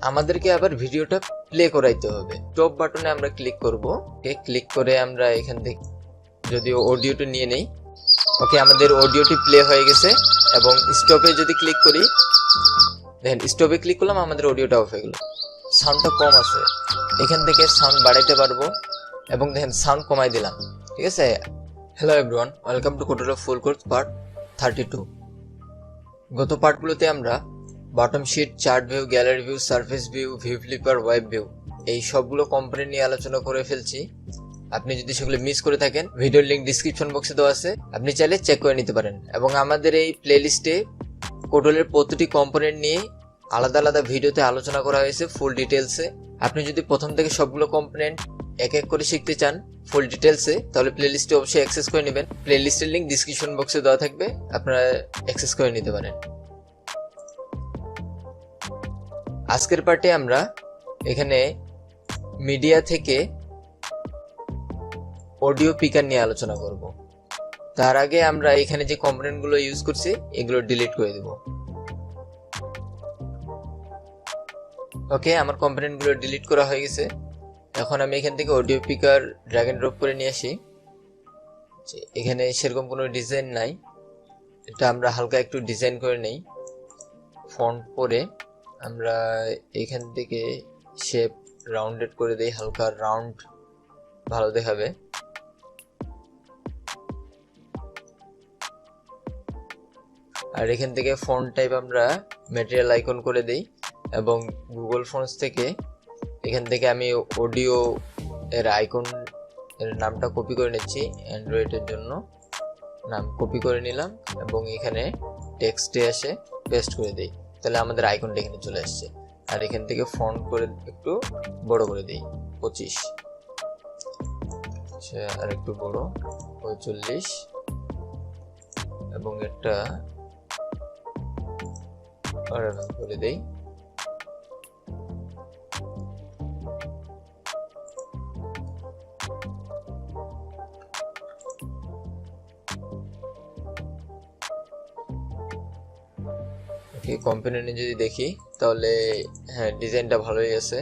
আমাদেরকে আবার ভিডিওটা প্লে করাইতে হবে। স্টপ বাটনে আমরা ক্লিক করব। ওকে, ক্লিক করে আমরা এখান থেকে যদিও অডিওটা নিয়ে নেই। ওকে, আমাদের অডিওটি প্লে হয়ে গেছে এবং স্টপে যদি ক্লিক করি, দেখেন স্টপে ক্লিক করলাম, আমাদের অডিওটা অফ হয়ে গেল। সাউন্ডটা কম আছে, এখান থেকে সাউন্ড বাড়াইতে পারবো এবং দেখেন সাউন্ড কমাই দিলাম। ঠিক আছে। Hello everyone, welcome to Kodular full course part 32। গত পার্টগুলোতে আমরা bottom sheet, chart view, gallery view, surface view, view flipper, web view এই সবগুলো কম্পোনেন্ট নিয়ে আলোচনা করে ফেলছি। আপনি যদি সেগুলো মিস করে থাকেন, ভিডিওর লিঙ্ক ডিসক্রিপশন বক্সে দেওয়া আছে, আপনি চাইলে চেক করে নিতে পারেন। এবং আমাদের এই প্লেলিস্টে কোডুলারের প্রতিটি কম্পোনেন্ট নিয়ে আলাদা আলাদা ভিডিওতে আলোচনা করা হয়েছে ফুল ডিটেলসে। আপনি যদি প্রথম থেকে সবগুলো কম্পোনেন্ট এক এক করে শিখতে চান ফুল ডিটেলসে, তাহলে প্লেলিস্টে অবশ্যই অ্যাক্সেস করে নেবেন। প্লেলিস্টের লিঙ্ক ডিসক্রিপশন বক্সে দেওয়া থাকবে, আপনারা অ্যাক্সেস করে নিতে পারেন। আজকের পার্টে আমরা এখানে মিডিয়া থেকে অডিও পিকার নিয়ে আলোচনা করব। তার আগে আমরা এখানে যে কম্পোনেন্টগুলো ইউজ করছি এগুলো ডিলিট করে দেব। ওকে, আমার কম্পোনেন্টগুলো ডিলিট করা হয়ে গেছে। এখন আমি এখান থেকে audio picker drag and drop করে নিয়ে আসি। এখানে সেরকম কোনো ডিজাইন নাই, এটা আমরা হালকা একটু ডিজাইন করে নেই। ফন্ট করে আমরা এখান থেকে শেপ রাউন্ডেড করে দেই, হালকা রাউন্ড ভালো দেখাবে। আর এখান থেকে ফন্ট টাইপ আমরা ম্যাটেরিয়াল আইকন করে দেই এবং গুগল ফন্টস থেকে এখান থেকে আমি অডিও এর আইকন এর নামটা কপি করে নিচ্ছি, অ্যান্ড্রয়েডের জন্য নাম কপি করে নিলাম এবং এখানে টেক্সটে এসে পেস্ট করে দেই, তাহলে আমাদের আইকনটা এখানে চলে আসছে। আর এখান থেকে ফন্ট করে একটু বড় করে দেই 25, আর একটু বড় 45 এবং একটা করে দেই। কম্পোনেন্টে যদি দেখি তাহলে হ্যাঁ, ডিজাইনটা ভালোই আছে,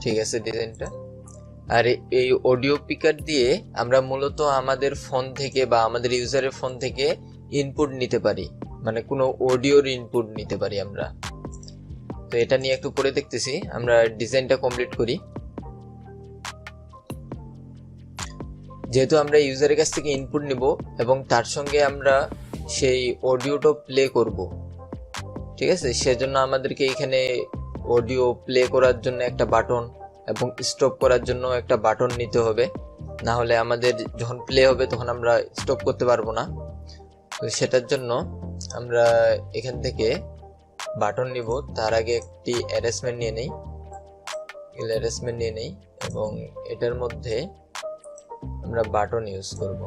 ঠিক আছে ডিজাইনটা। আর এই অডিও পিকার দিয়ে আমরা মূলত আমাদের ফোন থেকে বা আমাদের ইউজারের ফোন থেকে ইনপুট নিতে পারি, মানে কোনো অডিওর ইনপুট নিতে পারি আমরা। তো এটা নিয়ে একটু পরে দেখতেছি, আমরা ডিজাইনটা কমপ্লিট করি। যেহেতু আমরা ইউজারের কাছ থেকে ইনপুট নিব এবং তার সঙ্গে আমরা সেই অডিওটা প্লে করব, ঠিক আছে, সেজন্য আমাদেরকে এখানে অডিও প্লে করার জন্য একটা বাটন এবং স্টপ করার জন্য একটা বাটন নিতে হবে, না হলে আমাদের যখন প্লে হবে তখন আমরা স্টপ করতে পারবো না। তো সেটার জন্য আমরা এখান থেকে বাটন নিব। তার আগে একটি অ্যারেঞ্জমেন্ট নিয়ে নেই এবং এটার মধ্যে আমরা বাটন ইউজ করব।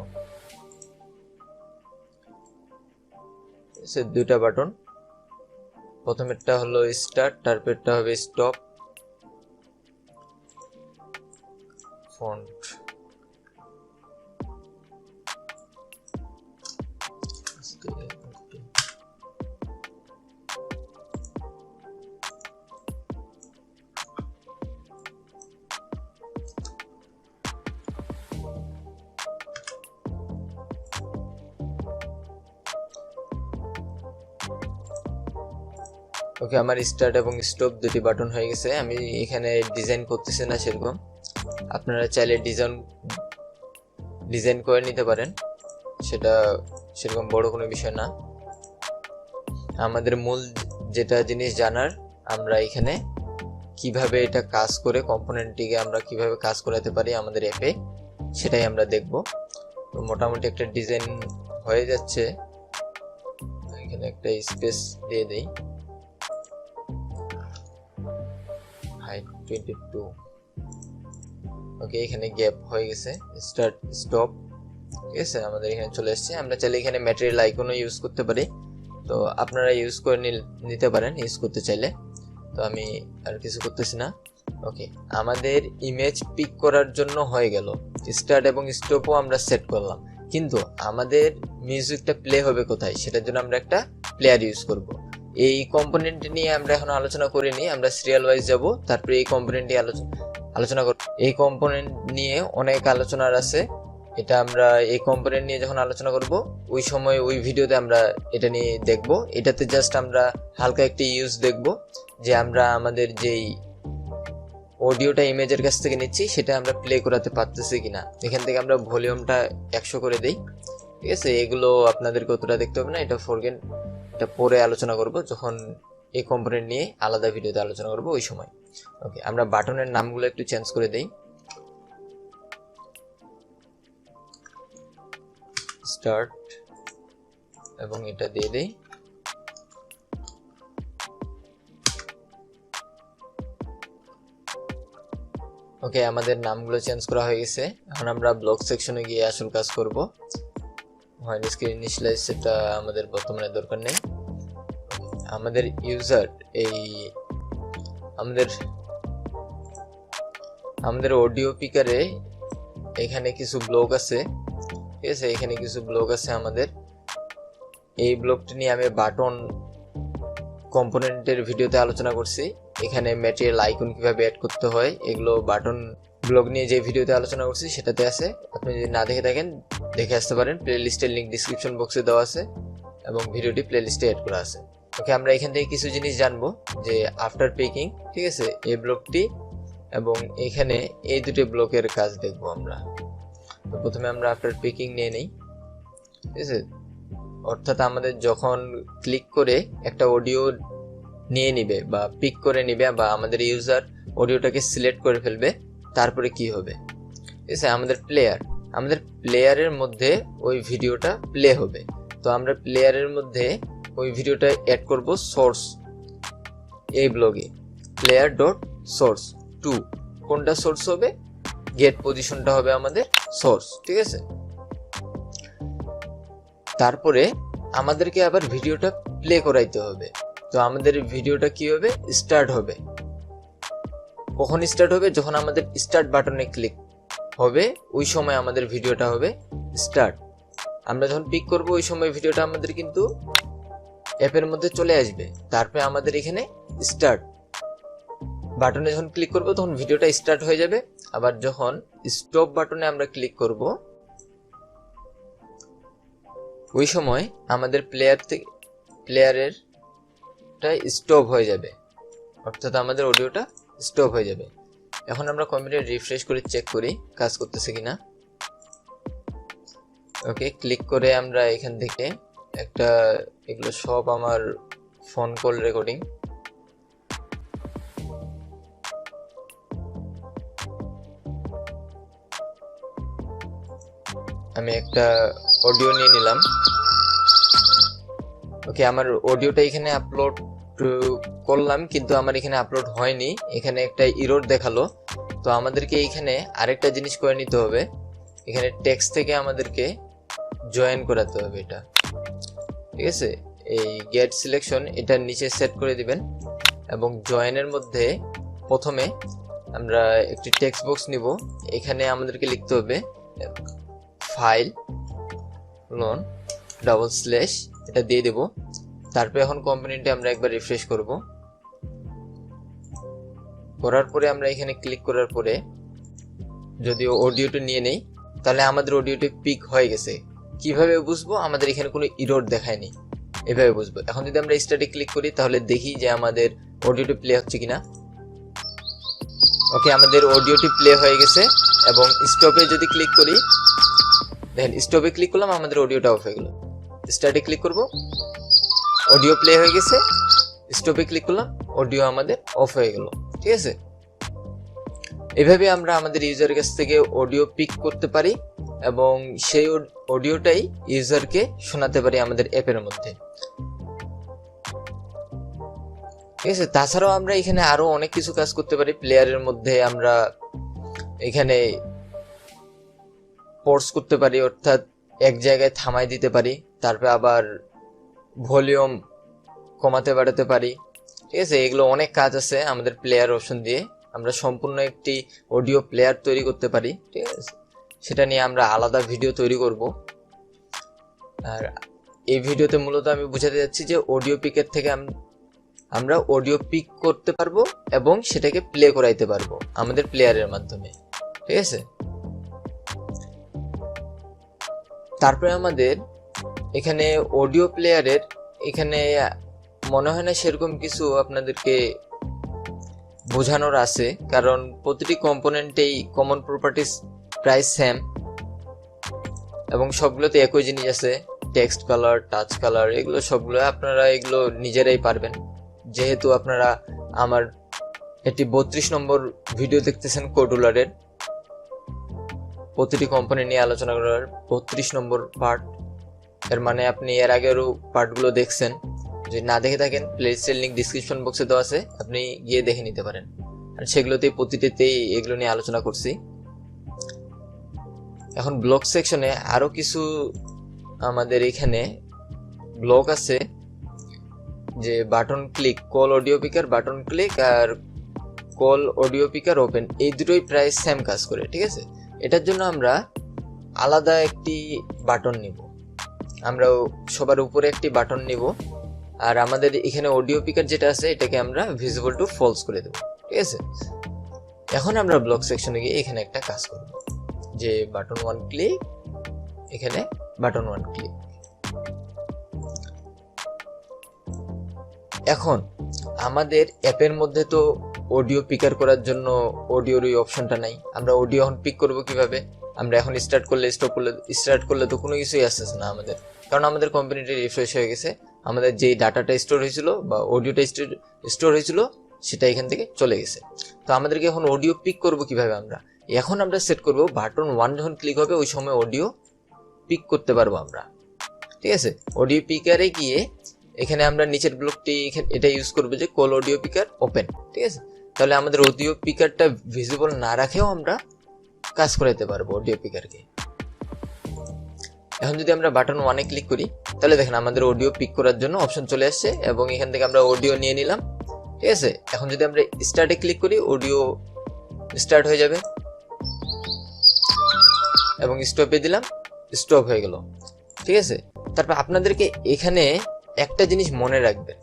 দুইটা বাটন, প্রথমেরটা হলো স্টার্ট, তারপরটা হবে স্টপ। ফন্ট ওকে, আমার স্টার্ট এবং স্টপ দুটি বাটন হয়ে গেছে। আমি এখানে ডিজাইন করতেছি না সেরকম, আপনারা চাইলে ডিজাইন করে নিতে পারেন, সেটা সেরকম বড় কোনো বিষয় না। আমাদের মূল যেটা জিনিস জানার, আমরা এখানে কিভাবে এটা কাজ করে, কম্পোনেন্টটিকে আমরা কিভাবে কাজ করাতে পারি আমাদের অ্যাপে, সেটাই আমরা দেখব। তো মোটামুটি একটা ডিজাইন হয়ে যাচ্ছে, এখানে একটা স্পেস দিয়ে দেই, হাইট 22। ওকে, এখানে গ্যাপ হয়ে গেছে, স্টার্ট স্টপ, ঠিক আছে, আমাদের এখানে চলে আসছে। আমরা চাইলে এখানে ম্যাটেরিয়াল আইকনও ইউজ করতে পারি, তো আপনারা ইউজ করে নিতে পারেন ইউজ করতে চাইলে। তো আমি আর কিছু করতেছি না। ওকে, আমাদের ইমেজ পিক করার জন্য হয়ে গেল, স্টার্ট এবং স্টপও আমরা সেট করলাম, কিন্তু আমাদের মিউজিকটা প্লে হবে কোথায় সেটার জন্য আমরা একটা প্লেয়ার ইউজ করব। এই কম্পোনেন্ট নিয়ে আমরা এখন আলোচনা করিনি, আমরা সিরিয়াল ওয়াইজ যাব, তারপরে এই কম্পোনেন্ট নিয়ে আলোচনা করব। এই কম্পোনেন্ট নিয়ে অনেক আলোচনার আছে, এটা আমরা এই কম্পোনেন্ট নিয়ে যখন আলোচনা করব ওই সময় ওই ভিডিওতে আমরা এটা নিয়ে দেখব। এটাতে জাস্ট আমরা হালকা একটি ইউজ দেখব যে আমরা আমাদের যেই অডিওটা ইমেজের কাছ থেকে নিচ্ছি সেটা আমরা প্লে করাতে পারতেছি কিনা। এখান থেকে আমরা ভলিউমটা 100 করে দেই, ঠিক আছে। এগুলো আপনাদেরকে অতটা দেখতে হবে না, এটা ফরগেন, এটা পরে আলোচনা করব যখন এই কম্পোনেন্ট নিয়ে আলাদা ভিডিওতে আলোচনা করব ওই সময়। ওকে, আমরা বাটনের নামগুলো একটু চেঞ্জ করে দেই, স্টার্ট, এবং এটা দিয়ে দেই ওকে। আমাদের নামগুলো চেঞ্জ করা হয়ে গেছে। এখন আমরা ব্লক সেকশনে গিয়ে আসল কাজ করব। হোয়াইট স্ক্রিন ইনিশিয়ালাইজ সেটা আমাদের বর্তমানে দরকার নেই। আমাদের ইউজার এই আমাদের অডিও পিকারে এখানে কিছু ব্লক আছে, ঠিক আছে। এখানে কিছু ব্লক আছে আমাদের। এই ব্লকটি নিয়ে আমি বাটন কম্পোনেন্টের ভিডিওতে আলোচনা করছি। এখানে ম্যাটেরিয়াল আইকন কিভাবে অ্যাড করতে হয় এগুলো বাটন ব্লগ নিয়ে যে ভিডিওতে আলোচনা করছি সেটাতে আছে। আপনি যদি না দেখে থাকেন দেখে আসতে পারেন, প্লে লিস্টের লিঙ্ক ডিসক্রিপশন বক্সে দেওয়া আছে এবং ভিডিওটি প্লে লিস্টে অ্যাড করা আছে। ওকে, আমরা এখান থেকে কিছু জিনিস জানবো যে আফটার পিকিং, ঠিক আছে, এই ব্লকটি এবং এখানে এই দুটি ব্লকের কাজ দেখবো আমরা। তো প্রথমে আমরা আফটার পিকিং নিয়ে নেই, ঠিক আছে। অর্থাৎ আমাদের যখন ক্লিক করে একটা অডিও নিয়ে নিবে বা পিক করে নিবে বা আমাদের ইউজার অডিওটাকে সিলেক্ট করে ফেলবে, তারপরে কি হবে, ঠিক আছে। আমাদের প্লেয়ারের মধ্যে ওই ভিডিওটা প্লে হবে। তো আমরা প্লেয়ারের মধ্যে ওই ভিডিওটা অ্যাড করব সোর্স, এই ব্লগে প্লেয়ার ডট সোর্স 2। কোনটা সোর্স হবে? গেট পজিশনটা হবে আমাদের সোর্স, ঠিক আছে। তারপরে আমাদেরকে আবার ভিডিওটা প্লে করাইতে হবে। তো আমাদের ভিডিওটা কি হবে? স্টার্ট হবে। কখন স্টার্ট হবে? যখন আমাদের স্টার্ট বাটনে ক্লিক হবে ওই সময় আমাদের ভিডিওটা হবে স্টার্ট। আমরা যখন পিক করব ওই সময় ভিডিওটা আমাদের কিন্তু অ্যাপের মধ্যে চলে আসবে। তারপরে আমাদের এখানে স্টার্ট বাটনে যখন ক্লিক করব তখন ভিডিওটা স্টার্ট হয়ে যাবে। আবার যখন স্টপ বাটনে আমরা ক্লিক করব ওই সময় আমাদের প্লেয়ারেরটা স্টপ হয়ে যাবে, অর্থাৎ আমাদের অডিওটা স্টপ হয়ে যাবে। এখন আমরা কম্পিউটার রিফ্রেশ করে চেক করি কাজ করতেছে কিনা। ওকে, ক্লিক করে আমরা এখান থেকে এগুলো সব আমার ফোন কল রেকর্ডিং। আমি একটা অডিও নিয়ে নিলাম। ওকে, আমার অডিওটা এখানে আপলোড করলাম কিন্তু আমার এখানে আপলোড হয়নি, এখানে একটা এরর দেখালো। তো আমাদেরকে এখানে আরেকটা জিনিস করে নিতে হবে, এখানে টেক্সট থেকে আমাদেরকে জয়েন করাতে হবে এটা, ঠিক আছে। এই গেট সিলেকশন এটার নিচে সেট করে দিবেন এবং জয়েনের মধ্যে প্রথমে আমরা একটি টেক্সট বক্স নিব। এখানে আমাদেরকে লিখতে হবে ফাইল // এটা দিয়ে দেব। তারপরে এখন কম্পোনেন্টে আমরা একবার রিফ্রেশ করব। করার পরে আমরা এখানে ক্লিক করার পরে যদি অডিওটা নিয়ে নেই তাহলে আমাদের অডিওটি পিক হয়ে গেছে। কিভাবে বুঝবো? আমাদের এখানে কোনো এরর দেখায়নি, এভাবে বুঝবো। এখন যদি আমরা স্টার্টে ক্লিক করি তাহলে দেখি যে আমাদের অডিওটি প্লে হচ্ছে কিনা। ওকে, আমাদের অডিওটি প্লে হয়ে গেছে এবং স্টপে যদি ক্লিক করি, দেখেন স্টপে ক্লিক করলাম আমাদের অডিওটা অফ হয়ে গেল। স্টার্টে ক্লিক করব, অডিও প্লে হয়ে গেছে, স্টপে ক্লিক করলাম অডিও আমাদের অফ হয়ে গেল, ঠিক আছে। এভাবে আমরা আমাদের ইউজারের কাছ থেকে অডিও পিক করতে পারি এবং সেই অডিওটাই ইউজারকে শোনাতে পারি আমাদের অ্যাপের মধ্যে, ঠিক আছে। তাছাড়াও আমরা এখানে আরো অনেক কিছু কাজ করতে পারি। প্লেয়ারের মধ্যে আমরা এখানে পজ করতে পারি, অর্থাৎ এক জায়গায় থামাই দিতে পারি, তারপর আবার ভলিউম কমাতে বাড়াতে পারি, ঠিক আছে। এগুলো অনেক কাজ আছে আমাদের প্লেয়ার অপশন দিয়ে। আমরা সম্পূর্ণ একটি অডিও প্লেয়ার তৈরি করতে পারি, ঠিক আছে। সেটা নিয়ে আমরা আলাদা ভিডিও তৈরি করব। আর এই ভিডিওতে মূলত আমি বুঝাতে যাচ্ছি যে অডিও পিকের থেকে আমরা অডিও পিক করতে পারবো এবং সেটাকে প্লে করাইতে পারবো আমাদের প্লেয়ারের মাধ্যমে, ঠিক আছে। তারপরে আমাদের এখানে অডিও প্লেয়ারের এখানে মনে হয় না সেরকম কিছু আপনাদেরকে বোঝানোর আছে, কারণ প্রতিটি কম্পোনেন্টেই কমন প্রপার্টিস প্রায় সেম এবং সবগুলোতে একই জিনিস আছে। টেক্সট কালার, টাচ কালার, এগুলো সবগুলো আপনারা এগুলো নিজেরাই পারবেন, যেহেতু আপনারা আমার এটি 32 নম্বর ভিডিও দেখতেছেন কোডুলারের প্রতিটি কোম্পানি নিয়ে আলোচনা করার 32 নম্বর পার্ট। এর মানে আপনি এর আগেরও পার্টগুলো দেখছেন, যদি না দেখে থাকেন প্লেলিস্টের লিঙ্ক ডিসক্রিপশন বক্সে দেওয়া আছে, আপনি গিয়ে দেখে নিতে পারেন। আর সেগুলোতেই প্রতিটিতেই এগুলো নিয়ে আলোচনা করছি। এখন ব্লক সেকশনে আরো কিছু আমাদের এখানে ব্লক আছে, যে button click, call audio picker button click আর কল অডিও পিকার ওপেন, এই দুটোই প্রায় সেম কাজ করে, ঠিক আছে। এটার জন্য আমরা আলাদা একটি বাটন নিব, আমরা সবার উপরে একটি বাটন নিব, আর আমাদের এখানে অডিও পিকার যেটা আছে এটাকে আমরা ভিজিবল টু ফলস করে দেব, ঠিক আছে। এখন আমরা ব্লক সেকশনে গিয়ে এখানে একটা কাজ করব, যে বাটন 1 ক্লিক, এখানে বাটন 1 ক্লিক। এখন আমাদের অ্যাপের মধ্যে তো অডিও পিকার করার জন্য অডিওর ওই অপশনটা নাই, আমরা অডিও এখন পিক করব কিভাবে? আমরা এখন স্টার্ট করলে স্টার্ট করলে তো কোনো কিছুই আসছে না আমাদের, কারণ আমাদের কম্পিউটারটি রিফ্রেশ হয়ে গেছে, আমাদের যেই ডাটাটা স্টোর হয়েছিল বা অডিওটা স্টোর হয়েছিল সেটা এখান থেকে চলে গেছে। তো আমাদেরকে এখন অডিও পিক করব কিভাবে? এখন আমরা সেট করব বাটন 1 যখন ক্লিক হবে ওই সময় অডিও পিক করতে পারবো আমরা, ঠিক আছে। অডিও পিকারে গিয়ে এখানে আমরা নিচের ব্লকটি এটা ইউজ করবো, যে কল অডিও পিকার ওপেন, ঠিক আছে। তাহলে আমাদের অডিও পিকারটা ভিজিবল না রাখেও আমরা কাজ করাতে পারবো অডিও পিকারকে। এখন যদি আমরা বাটন 1 এ ক্লিক করি, তাহলে দেখেন আমাদের অডিও পিক করার জন্য অপশন চলে আসছে এবং এখান থেকে আমরা অডিও নিয়ে নিলাম, ঠিক আছে। এখন যদি আমরা স্টার্টে ক্লিক করি, অডিও স্টার্ট হয়ে যাবে এবং স্টপে দিলাম, স্টপ হয়ে গেল, ঠিক আছে। তারপর আপনাদেরকে এখানে একটা জিনিস মনে রাখবেন,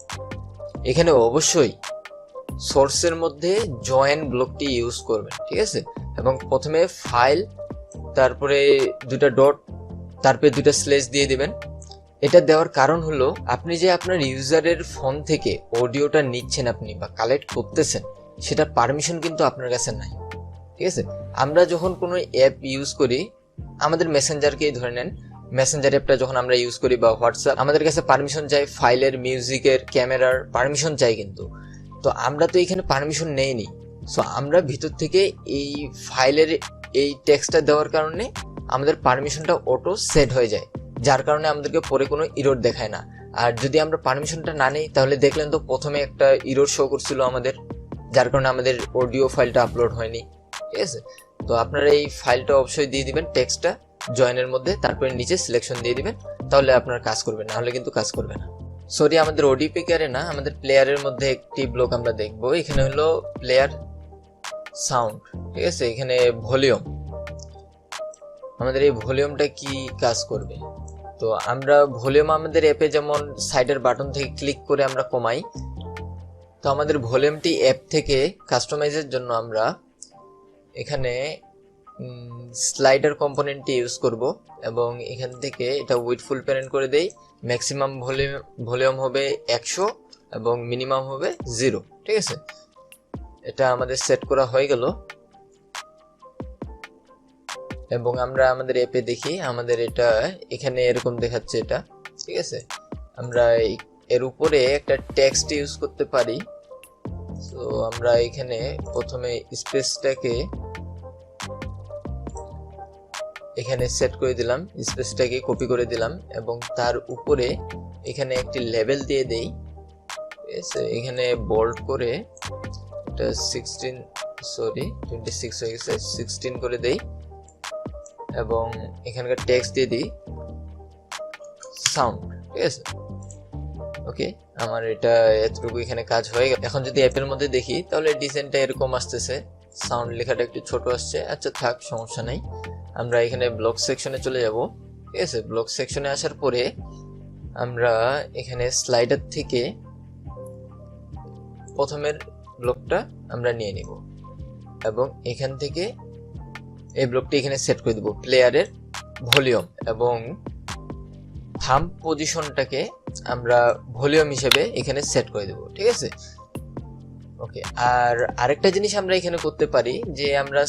এখানে অবশ্যই সোর্সের মধ্যে জয়েন ব্লকটি ইউজ করবেন, ঠিক আছে। এবং প্রথমে ফাইল, তারপরে দুটা ডট, তারপরে দুটা স্ল্যাশ দিয়ে দিবেন। এটা দেওয়ার কারণ হলো আপনি যে আপনার ইউজারের ফোন থেকে অডিওটা নিচ্ছেন আপনি বা কালেক্ট করতেছেন, সেটা পারমিশন কিন্তু আপনার কাছে নাই, ঠিক আছে। আমরা যখন কোনো অ্যাপ ইউজ করি, আমাদের মেসেঞ্জারকেই ধরে নেন, মেসেঞ্জার অ্যাপটা যখন আমরা ইউজ করি বা হোয়াটসঅ্যাপ, আমাদের কাছে পারমিশন চাই, ফাইলের, মিউজিকের, ক্যামেরার পারমিশন চাই, কিন্তু তো আমরা তো এখানে পারমিশন নেইনি। সো আমরা ভিতর থেকে এই ফাইলের এই টেক্সটটা দেওয়ার কারণে আমাদের পারমিশনটা অটো সেট হয়ে যায়, যার কারণে আমাদেরকে পরে কোনো ইরর দেখায় না। আর যদি আমরা পারমিশনটা না নেই, তাহলে দেখলেন তো প্রথমে একটা ইরর শো করছিল আমাদের, যার কারণে আমাদের অডিও ফাইলটা আপলোড হয়নি, ঠিক আছে। তো আপনারা এই ফাইলটা অবশ্যই দিয়ে দিবেন, টেক্সটটা জয়েনের মধ্যে, তারপরে নিচে সিলেকশন দিয়ে দিবেন, তাহলে আপনার কাজ করবে, না হলে কিন্তু কাজ করবে না। সরি, আমাদের অডিও পিকারে না, আমাদের প্লেয়ারের মধ্যে একটি ব্লক আমরা দেখব। এখানে হলো প্লেয়ার সাউন্ড, ঠিক আছে। এখানে ভলিউম, আমাদের এই ভলিউমটা কি কাজ করবে? তো আমরা ভলিউম আমাদের অ্যাপে যেমন সাইডের বাটন থেকে ক্লিক করে আমরা কমাই, তো আমাদের ভলিউমটি অ্যাপ থেকে কাস্টমাইজের জন্য আমরা এখানে স্লাইডার কম্পোনেন্টটি ইউজ করব এবং এখান থেকে এটা উইথ ফুল প্যারেন্ট করে দেই। ম্যাক্সিমাম ভলিউম হবে 100 এবং মিনিমাম হবে 0, ঠিক আছে। এটা আমাদের সেট করা হয়ে গেল এবং আমরা আমাদের অ্যাপে দেখি, আমাদের এটা এখানে এরকম দেখাচ্ছে এটা, ঠিক আছে। আমরা এর উপরে একটা টেক্সট ইউজ করতে পারি। তো আমরা এখানে প্রথমে স্পেসটাকে এখানে সেট করে দিলাম, স্পেসটাকে কপি করে দিলাম এবং তার উপরে এখানে একটি লেবেল দিয়ে দেই, ঠিক আছে। এখানে বোল্ড করে এটা 26 হয়ে গেছে, 16 করে দেই এবং এখানকার টেক্সট দিয়ে দিই সাউন্ড, ঠিক আছে। ওকে, আমার এটা এতটুকু এখানে কাজ হয়ে গেল। এখন যদি অ্যাপের মধ্যে দেখি, তাহলে ডিজাইনটা এরকম আসতেছে, সাউন্ড লেখাটা একটু ছোট আসছে, আচ্ছা থাক, সমস্যা নাই। আমরা এখানে ব্লক সেকশনে চলে যাব, ঠিক আছে। ব্লক সেকশনে আসার পরে আমরা এখানে স্লাইডার থেকে প্রথমের ব্লকটা আমরা নিয়ে নিব এবং এখান থেকে এই ব্লকটি এখানে সেট করে দেব প্লেয়ারের ভলিউম, এবং থাম্ব পজিশনটাকে আমরা ভলিউম হিসেবে এখানে সেট করে দেব। ঠিক আছে, ওকে। আর আরেকটা জিনিস আমরা এখানে করতে পারি যে আমরা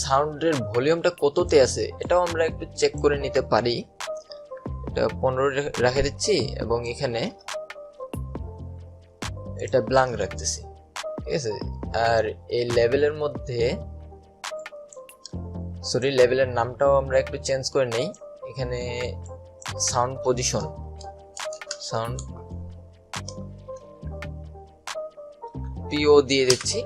সাউন্ডের ভলিউমটা কততে আছে এটাও আমরা একটু চেক করে নিতে পারি। এটা 15 রেখে দিচ্ছি এবং এখানে এটা ব্ল্যাঙ্ক রাখতেছি। ঠিক আছে, আর এই লেভেলের মধ্যে লেভেলের নামটাও আমরা একটু চেঞ্জ করে নেই। এখানে সাউন্ড পজিশন, সাউন্ড পিও দিয়ে দিচ্ছি।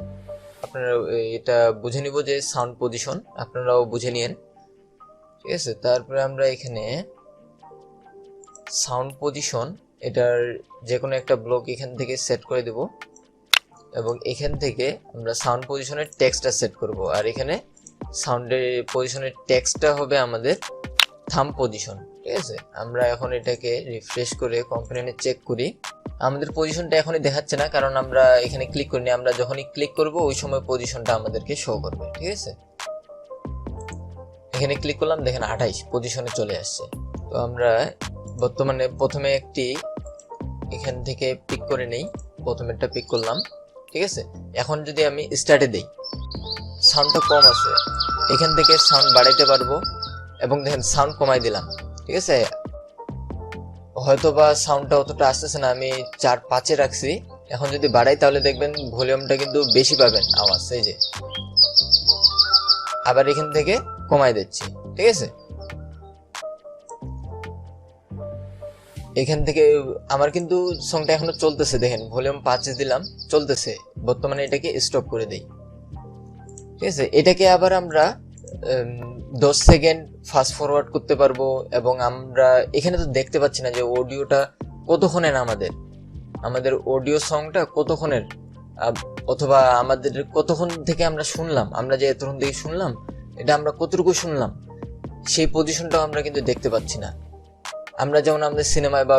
আপনারা এটা বুঝে নিব যে সাউন্ড পজিশন, আপনারাও বুঝে নিন। ঠিক আছে, তারপরে আমরা এখানে সাউন্ড পজিশন এটার যে কোনো একটা ব্লক এখান থেকে সেট করে দেব এবং এখান থেকে আমরা সাউন্ড পজিশনের টেক্সটটা সেট করব। আর এখানে সাউন্ডের পজিশনের টেক্সটটা হবে আমাদের থাম্ব পজিশন। ঠিক আছে, আমরা এখন এটাকে রিফ্রেশ করে কম্পোনেন্টে চেক করি। আমাদের পজিশনটা এখনই দেখাচ্ছে না, কারণ আমরা এখানে ক্লিক করিনি। আমরা যখনই ক্লিক করব ওই সময় পজিশনটা আমাদেরকে শো করবে। ঠিক আছে, এখানে ক্লিক করলাম, দেখেন 28 পজিশনে চলে আসছে। তো আমরা বর্তমানে প্রথমে একটি এখান থেকে পিক করে নেই, প্রথমেরটা পিক করলাম। ঠিক আছে, এখন যদি আমি স্টার্টে দেই, সাউন্ডটা কম আছে, এখান থেকে সাউন্ড বাড়াইতে পারবো এবং দেখেন সাউন্ড কমাই দিলাম। ঠিক আছে, হয়তোবা সাউন্ডটা অতটা আসতেছে না, আমি 4-5-এ রাখছি। এখন যদি বাড়াই তাহলে দেখবেন ভলিউমটা কিন্তু বেশি পাবেন আওয়াজ। এই যে আবার এখান থেকে কমাই দিচ্ছি। ঠিক আছে, এখান থেকে আমার কিন্তু সংটা এখনো চলতেছে, দেখেন ভলিউম 5 দিলাম, চলতেছে। বর্তমানে এটাকে স্টপ করে দেই। ঠিক আছে, এটাকে আবার আমরা 10 সেকেন্ড ফাস্ট ফরওয়ার্ড করতে পারবো এবং আমরা এখানে তো দেখতে পাচ্ছি না যে অডিওটা কতক্ষণের, আমাদের অডিও সংটা কতক্ষণের, অথবা আমাদের কতক্ষণ থেকে আমরা শুনলাম, আমরা যে এতক্ষণ থেকে শুনলাম এটা আমরা কতটুকু শুনলাম সেই পজিশনটাও আমরা কিন্তু দেখতে পাচ্ছি না। আমরা যেমন আমাদের সিনেমায় বা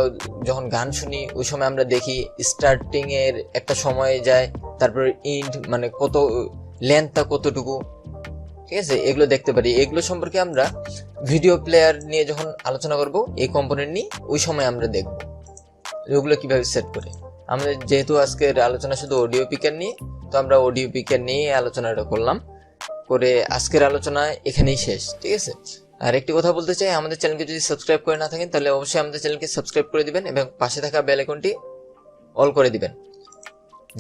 যখন গান শুনি ওই সময় আমরা দেখি স্টার্টিং এর একটা সময় যায়, তারপরে ইন্ড মানে কত লেন্থটা কতটুকু। ঠিক আছে, এগুলো দেখতে পারি। এগুলো সম্পর্কে আমরা ভিডিও প্লেয়ার নিয়ে যখন আলোচনা করব, এই কম্পোনেন্ট নিয়ে ওই সময় আমরা দেখব এগুলো কিভাবে সেট করে। আমাদের যেহেতু আজকের আলোচনা শুধু অডিও পিকার নিয়ে, তো আমরা অডিও পিকার নিয়ে আলোচনাটা করলাম, করে আজকের আলোচনা এখানেই শেষ। ঠিক আছে, আর একটি কথা বলতে চাই, আমাদের চ্যানেলকে যদি সাবস্ক্রাইব করে না থাকেন তাহলে অবশ্যই আমাদের চ্যানেলকে সাবস্ক্রাইব করে দিবেন এবং পাশে থাকা বেল আইকনটি অল করে দিবেন,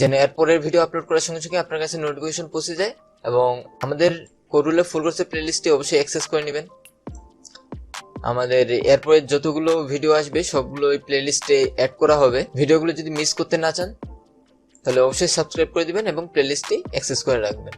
যেন এরপরের ভিডিও আপলোড করার সঙ্গে সঙ্গে আপনার কাছে নোটিফিকেশন পৌঁছে যায়। এবং আমাদের কোডুলার ফুল কোর্সের প্লেলিস্টে অবশ্যই অ্যাক্সেস করে নেবেন। আমাদের এরপরে যতগুলো ভিডিও আসবে সবগুলো ওই প্লেলিস্টে অ্যাড করা হবে। ভিডিওগুলো যদি মিস করতে না চান তাহলে অবশ্যই সাবস্ক্রাইব করে দিবেন এবং প্লেলিস্টটি অ্যাক্সেস করে রাখবেন।